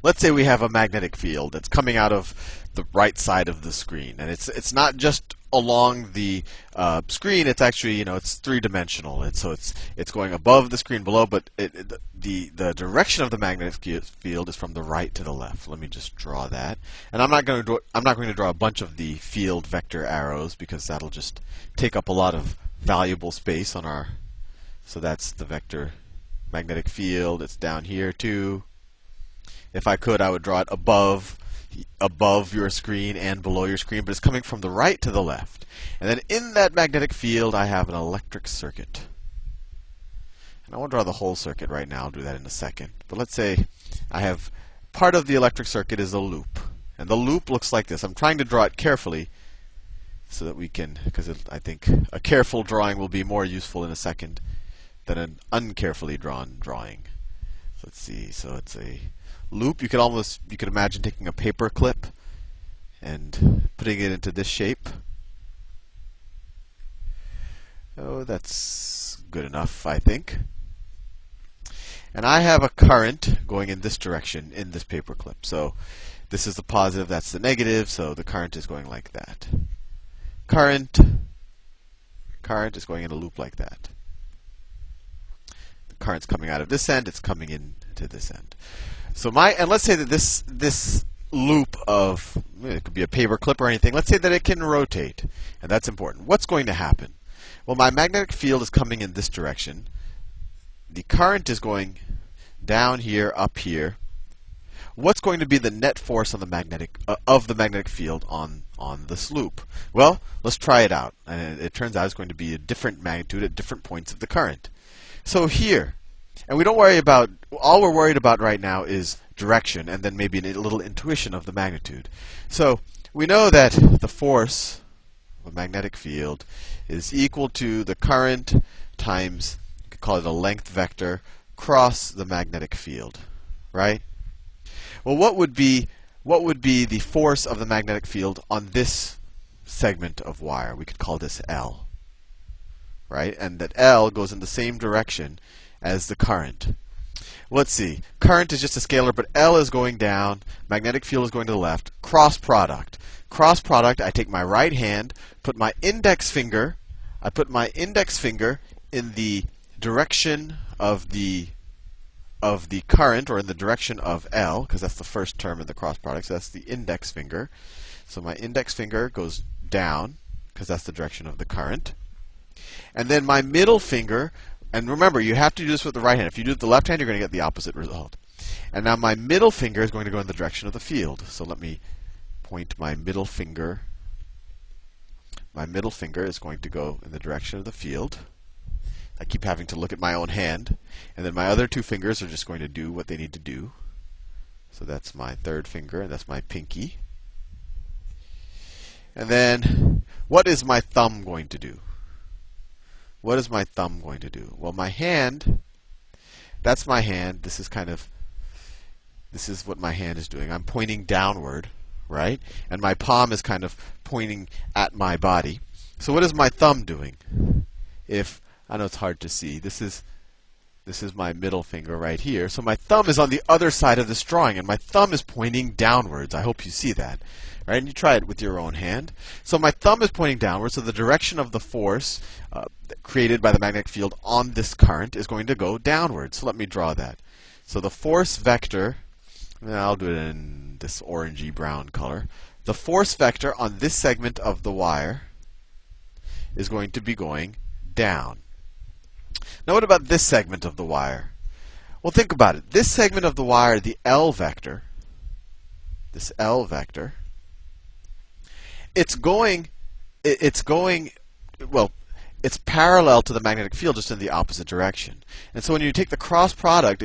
let's say we have a magnetic field that's coming out of the right side of the screen, and it's not just along the screen. It's actually, it's three-dimensional, and so it's going above the screen, below, but the direction of the magnetic field is from the right to the left. Let me just draw that, and I'm not going to draw a bunch of the field vector arrows because that'll just take up a lot of valuable space on our. So that's the vector magnetic field. It's down here too. If I could, I would draw it above your screen and below your screen, but it's coming from the right to the left. And then in that magnetic field, I have an electric circuit. And I won't draw the whole circuit right now. I'll do that in a second. But let's say I have part of the electric circuit is a loop. And the loop looks like this. I'm trying to draw it carefully so that we can, because I think a careful drawing will be more useful in a second than an uncarefully drawn drawing. So let's see. So it's a loop. You could imagine taking a paper clip and putting it into this shape. Oh, that's good enough, I think. And I have a current going in this direction in this paper clip. So this is the positive, that's the negative, so the current is going like that. Current is going in a loop like that. The current's coming out of this end, it's coming into this end. So and let's say that this loop of, it could be a paper clip or anything, let's say that it can rotate, and that's important. What's going to happen? Well, my magnetic field is coming in this direction. The current is going down here, up here. What's going to be the net force on the magnetic field on this loop? Well, let's try it out. And it turns out it's going to be a different magnitude at different points of the current. So here, and we don't worry about, all we're worried about right now is direction and then maybe a little intuition of the magnitude. So we know that the force of a magnetic field is equal to the current times, you could call it a length vector, cross the magnetic field, right? Well, what would be the force of the magnetic field on this segment of wire? We could call this L, right? And that L goes in the same direction as the current. Let's see. Current is just a scalar, but L is going down. Magnetic field is going to the left. Cross product. Cross product, I take my right hand, put my index finger in the direction of the current, or in the direction of L, because that's the first term in the cross product, so that's the index finger. So my index finger goes down, because that's the direction of the current. And then my middle finger, and remember, you have to do this with the right hand. If you do it with the left hand, you're going to get the opposite result. And now my middle finger is going to go in the direction of the field. So let me point my middle finger. My middle finger is going to go in the direction of the field. I keep having to look at my own hand. And then my other two fingers are just going to do what they need to do. So that's my third finger, and that's my pinky. And then, what is my thumb going to do? What is my thumb going to do? Well, my hand, that's my hand. This is what my hand is doing. I'm pointing downward, right? And my palm is kind of pointing at my body. So what is my thumb doing? I know it's hard to see. This is my middle finger right here. So my thumb is on the other side of this drawing, and my thumb is pointing downwards. I hope you see that. Right? And you try it with your own hand. So my thumb is pointing downwards, so the direction of the force created by the magnetic field on this current is going to go downwards. So let me draw that. So the force vector, I'll do it in this orangey brown color. The force vector on this segment of the wire is going to be going down. Now what about this segment of the wire? Well, think about it. This segment of the wire, the L vector, this L vector, it's parallel to the magnetic field, just in the opposite direction. And so when you take the cross product,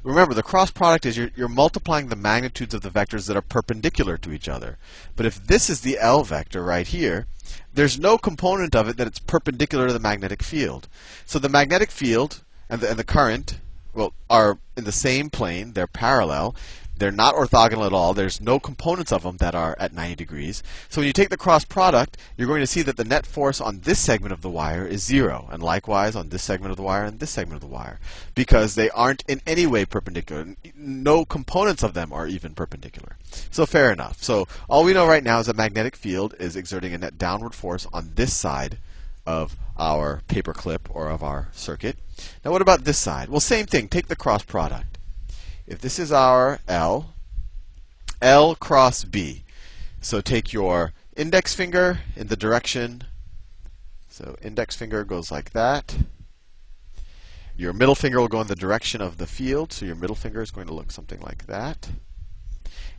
remember the cross product is you're multiplying the magnitudes of the vectors that are perpendicular to each other. But if this is the L vector right here, there's no component of it that it's perpendicular to the magnetic field. So the magnetic field and the current, well, are in the same plane, they're parallel, They're not orthogonal at all. There's no components of them that are at 90 degrees. So when you take the cross product, you're going to see that the net force on this segment of the wire is 0, and likewise on this segment of the wire and this segment of the wire, because they aren't in any way perpendicular. No components of them are even perpendicular. So fair enough. So all we know right now is that magnetic field is exerting a net downward force on this side of our paperclip or of our circuit. Now what about this side? Well, same thing. Take the cross product. If this is our L cross B, so take your index finger in the direction, so index finger goes like that. Your middle finger will go in the direction of the field, so your middle finger is going to look something like that.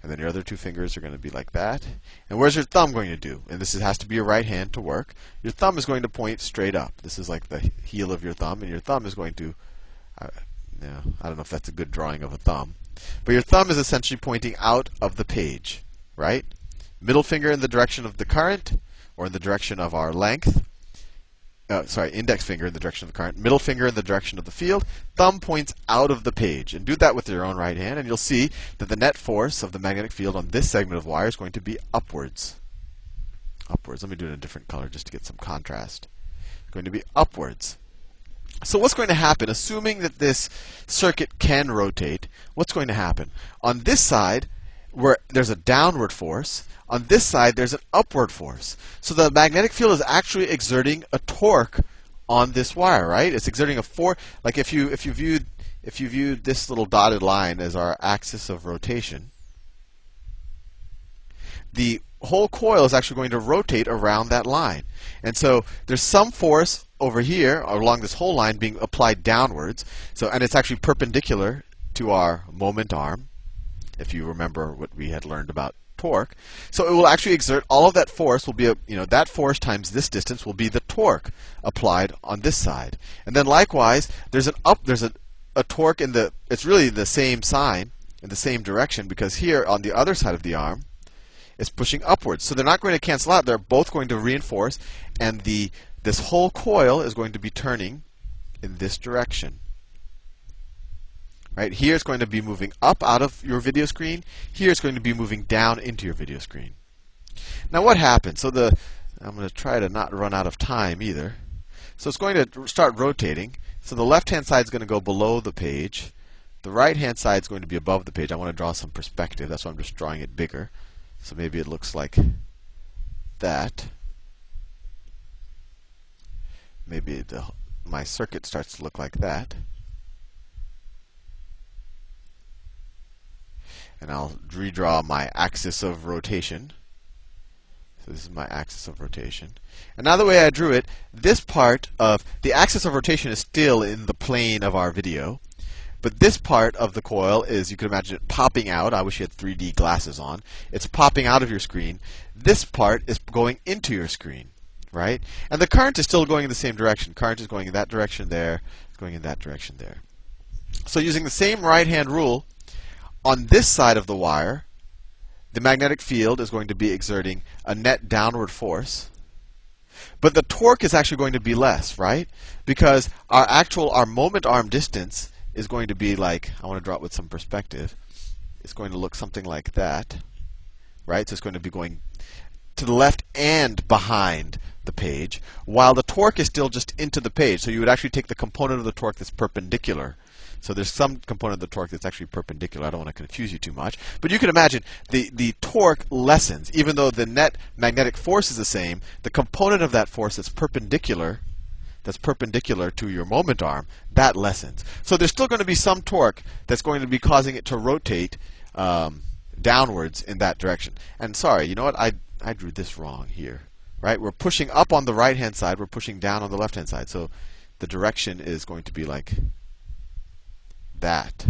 And then your other two fingers are going to be like that. And where's your thumb going to do? And this has to be your right hand to work. Your thumb is going to point straight up. This is like the heel of your thumb, and your thumb is going to, I don't know if that's a good drawing of a thumb, but your thumb is essentially pointing out of the page, right? Middle finger in the direction of the current, or in the direction of our length. Index finger in the direction of the current, middle finger in the direction of the field, thumb points out of the page. And do that with your own right hand, and you'll see that the net force of the magnetic field on this segment of wire is going to be upwards. Upwards. Let me do it in a different color just to get some contrast. It's going to be upwards. So what's going to happen, assuming that this circuit can rotate, what's going to happen? On this side, where there's a downward force, on this side there's an upward force. So the magnetic field is actually exerting a torque on this wire, right? It's exerting a force. Like if you viewed this little dotted line as our axis of rotation, the whole coil is actually going to rotate around that line. And so there's some force over here along this whole line being applied downwards. So, and it's actually perpendicular to our moment arm, if you remember what we had learned about torque. So it will actually exert all of that force. Will be that force times this distance will be the torque applied on this side. And then likewise, there's a torque in the, it's really the same sign in the same direction, because here on the other side of the arm is pushing upwards. So they're not going to cancel out. They're both going to reinforce, and this whole coil is going to be turning in this direction. Right here, it's going to be moving up out of your video screen. Here, it's going to be moving down into your video screen. Now, what happens? So I'm going to try to not run out of time either. So it's going to start rotating. So the left-hand side is going to go below the page. The right-hand side is going to be above the page. I want to draw some perspective. That's why I'm just drawing it bigger. So maybe it looks like that. Maybe my circuit starts to look like that. And I'll redraw my axis of rotation. So this is my axis of rotation. And now the way I drew it, this part of the axis of rotation is still in the plane of our video. But this part of the coil is, you can imagine it popping out. I wish you had 3D glasses on. It's popping out of your screen. This part is going into your screen, right? And the current is still going in the same direction. Current is going in that direction there. It's going in that direction there. So using the same right-hand rule, on this side of the wire, the magnetic field is going to be exerting a net downward force. But the torque is actually going to be less, right? Because our moment arm distance is going to be like, I want to draw it with some perspective. It's going to look something like that, right? So it's going to be going to the left and behind the page, while the torque is still just into the page. So you would actually take the component of the torque that's perpendicular. So there's some component of the torque that's actually perpendicular. I don't want to confuse you too much. But you can imagine the torque lessens. Even though the net magnetic force is the same, the component of that force that's perpendicular to your moment arm, that lessens. So there's still going to be some torque that's going to be causing it to rotate downwards in that direction. And sorry, you know what? I drew this wrong here. Right? We're pushing up on the right-hand side. We're pushing down on the left-hand side. So the direction is going to be like that.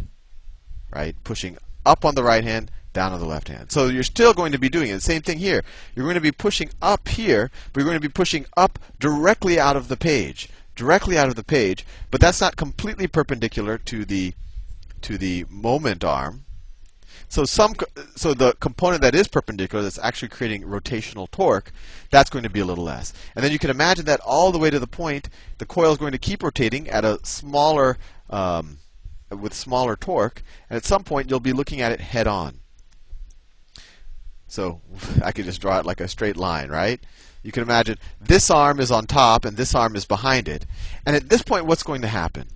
Right? Pushing up on the right hand, down on the left hand. So you're still going to be doing it. Same thing here. You're going to be pushing up here, but you're going to be pushing up directly out of the page. Directly out of the page, but that's not completely perpendicular to the moment arm. So the component that is perpendicular, that's actually creating rotational torque, that's going to be a little less. And then you can imagine that all the way to the point, the coil is going to keep rotating at a smaller with smaller torque, and at some point you'll be looking at it head on. So I could just draw it like a straight line, right? You can imagine this arm is on top and this arm is behind it. And at this point, what's going to happen?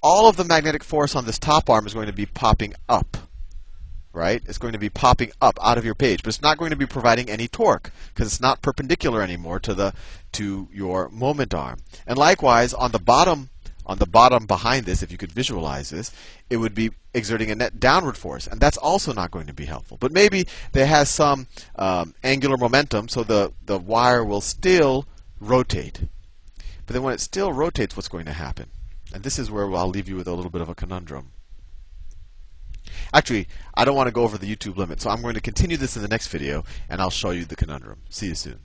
All of the magnetic force on this top arm is going to be popping up, right? It's going to be popping up out of your page, but it's not going to be providing any torque because it's not perpendicular anymore to your moment arm. And likewise, on the bottom behind this, if you could visualize this, it would be exerting a net downward force, and that's also not going to be helpful. But maybe there has some angular momentum, so the wire will still rotate. But then when it still rotates, what's going to happen? And this is where I'll leave you with a little bit of a conundrum. Actually, I don't want to go over the YouTube limit, so I'm going to continue this in the next video, and I'll show you the conundrum. See you soon.